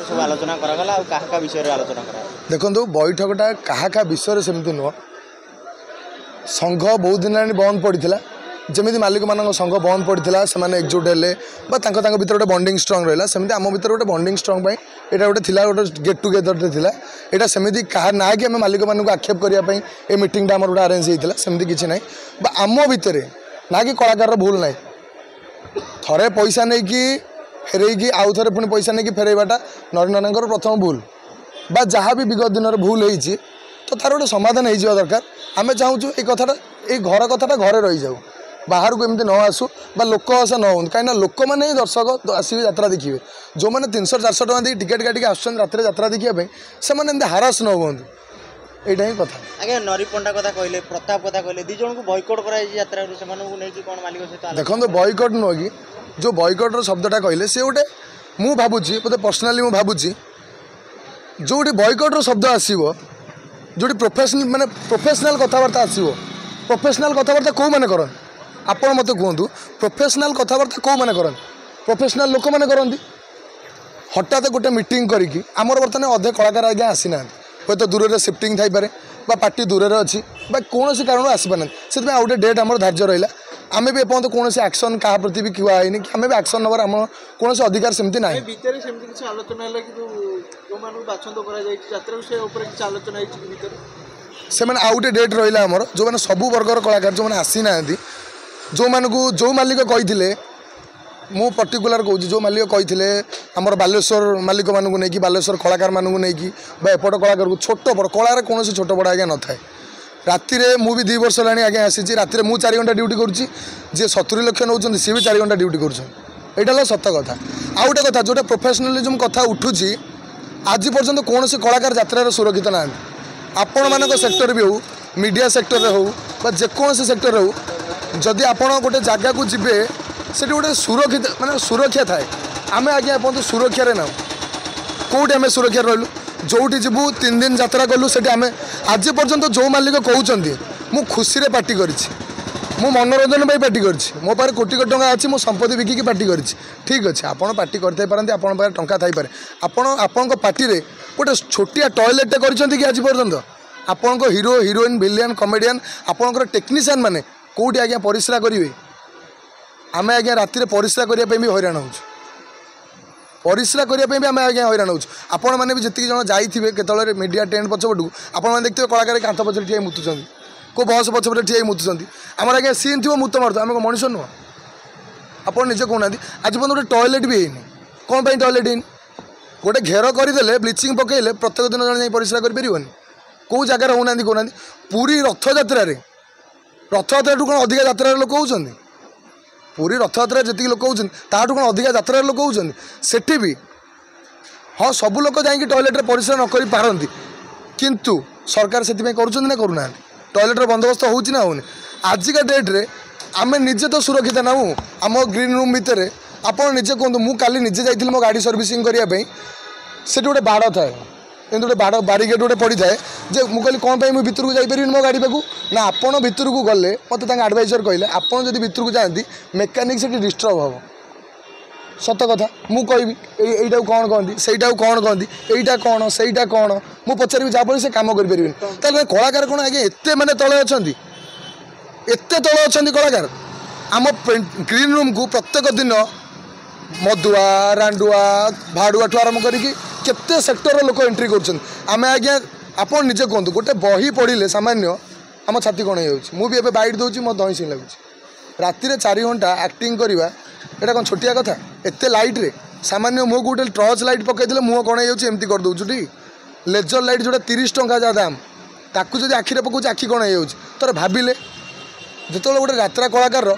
सब आलोचना करागला क्या विषय आलोचना करा देखो बैठकटा क्या विषय सेमती नुह संघ बहुत दिन बंद पड़ा जमी मालिक मान संघ बंद पड़ा से एकजुट हेले भर गोटे बंडिंग स्ट्रंग रहा सेमती आम भर गोटे बंडिंग स्ट्रंग यहाँ गोटे गोटे गेट टुगेदर था यहाँ सेमती क्या ना कि आम मालिक मानक आक्षेप करने ये मीटिंगटा आम गोटे आरेंज होता सेमती किसी ना आम भितर ना कि कलाकार भूल ना थे पैसा नहीं कि फेरईकी आउ थे पुणी पैसा नहीं फेरईवाटा नरेंद्र नाथ प्रथम भूल बा जहाँ भी विगत दिन भूल होती तो तार गोटे समाधान हो दरकार आम चाहूँ ये कथाटा ये घर कथाटा घरे रही जाऊ बाहर को एमती न आसू बा लोक आशा न हो कहीं लोक मैंने दर्शक आसवे यात्रा देखिए जो मैंने 300-400 टका दी टिकेट काटिक आसुन रात यात्रा देखा से हारास न हूँ यहाँ ही कथा आगे नरी पंडा कथा कहले प्रताप कथा कहले दी जन को बॉयकॉट कराई यात्रा से नहीं कौन मालिक सहित देखो बॉयकॉट नुह कि जो बॉयकॉट शब्दटा कहले से गोटे मु भावुची बोलते पर्सनाली मु भावुची जो बॉयकॉट शब्द आसो जो प्रोफेशनल कथबार्ता आसो प्रोफेशनल कथबार्ता कौ मैंने कर आपण मत कहतु प्रोफेशनल कथबार्ता कौ मैंने कर प्रोफेशनल लोक मैंने करती हठात गोटे मीटिंग करी आमर बर्तमान अधे कलाकार आज्ञा आसी ना हे तो दूर शिफ्टिंग थाईपे पार्टी दूर अच्छी कौन कारण आसपार से गोटे डेट आम धार्य रहा आम भी एपर्त कौन एक्शन क्या प्रति भी कहनी कि आम भी एक्शन नवर आम कौन अधिकार सेमती ना से आउ गोटे डेट रहा आमर जो मैंने सबू वर्गर कलाकार जो मैंने आसी ना जो मानक जो मालिक कही मु पर्टिकुलर कहूँ जो मालिक कही आमर बालेश्वर मालिक मानू नहीं बालेश्वर कलाकार मानू नहीं एपट कलाकार को छोट बड़ कलार कौन छोट बड़ आज्ञा न थाए राति मु भी 2 वर्ष है आज्ञा आसी राति मु 4 घंटा ड्यूटी करुँची जी 70 लाख नौ सी भी 4 घंटा ड्यूटी कर सत कथा आउ गोटे कथा जोटा प्रोफेशनलिज्म कथा उठुची आज पर्यंत कौन कलाकार यात्रा सुरक्षित ना आपण मान सेक्टर भी हो मीडिया सेक्टर हो जेकोसी सेक्टर हो जदि आपण गोटे जगह को जीवे से गोटे सुरक्षित माने सुरक्षा थाए आम आज्ञा एपर्त सुरक्षा ना कौटी आम सुरक्षा रही जोटी जीवु 3 दिन यात्रा कलु से आम आज पर्यंत जो मालिक कहते मु खुशी रे पार्टी करिछि मु मनोरंजन पार्टी करिछि मो पारे कोटी कोटी टंका अच्छी मो संपत्ति बिकिकी पार्टी करिछि ठीक अच्छे आपड़ पार्टी करते पारती आपण पारे टंका थाई पारे आपण पार्टी रे गोटे छोटिया टॉयलेट करिसेंति कि आज पर्यंत आपण हीरो हीरोइन विलियन कमेडियन आपण टेक्नीशियन माने कौटी आज्ञा परिश्रा करेंगे आम आज्ञा राति परिश्रा करने भी हैरान हो परिश्रा करने भी आम आज्ञा हैरान हो आपण मैंने भी जी जन जाइए केतले मीडिया टेंट पछपटू आपने देखते कलाकार कांथ पछे ठिया मुतुंट को बस पछपटे ठिया मुतुंट आम आज्ञा सीन थी मुत मार आम मनीष नुह आप निजे कहना आज पर्यटन गोटे टॉयलेट भी होनी कौन पर टॉयलेट होनी गोटे घेर करदे ब्लीचिंग पकड़े प्रत्येक दिन जन परिश्रा कर कौ जगार होना कहना पूरी रथयात्रा रथयात्रा कौन अधिका यात्रा लोक होती पूरी रथयात्रा जी लोक होती कौन अधिका यात्रा लोक होती सेठी भी हाँ सबू लोग जाकि टॉयलेट परिश्रा न कर पारती किंतु सरकार से करुँच ना करूना टॉयलेट बंदोबस्त होची ना होनी आजिका डेट्रे आम निजे तो सुरक्षित ना आम ग्रीन रूम भितर आप निजे कहतु मु काली निजे जाइए मो गाड़ी सर्विसिंग करने से गोटे बाड़ थाए गोटे बाड़ बारिकेड गोटे पड़ी थाए जे मुझे कहली कौन मुझे भितर को जापर मो गाड़ी पाक ना आपण भितर को गले मत आडभाइजर कहले आपड़ जब भितर को जाती मेकानिक से डिस्टर्ब हम सत कथा मु कहि एटा कौन कहती सहीटा कौन कहती एटा कौन सहीटा कौन मु पचारि जहाँफल से कम कर कलाकार कौन आज्ञा एत मैंने तले अच्छा एत तले अच्छा कलाकार आम ग्रीन रूम को प्रत्येक दिन मदुआ रांडुआ भाड़ुआ ठू आरम्भ करते सेक्टर लोक एंट्री करें आज्ञा आप निजे कहतु गोटे बही पढ़ले सामान्य आम छाती कण हो भी बैठ दूसरी मो दही सी लगुच राति 4 घंटा एक्टिंग करवा यहाँ कौन छोटिया कथा एत लाइट रे सामान्य मुह गोटे टर्च लाइट पकईदे मुह कण होमती कर दूसु टी लेजर लाइट जोटा 30 टंका जा दाम ताकू जब आखिरे पकाऊँ आखि कण हो तर भाविले जो गोटे यात्रा कलाकार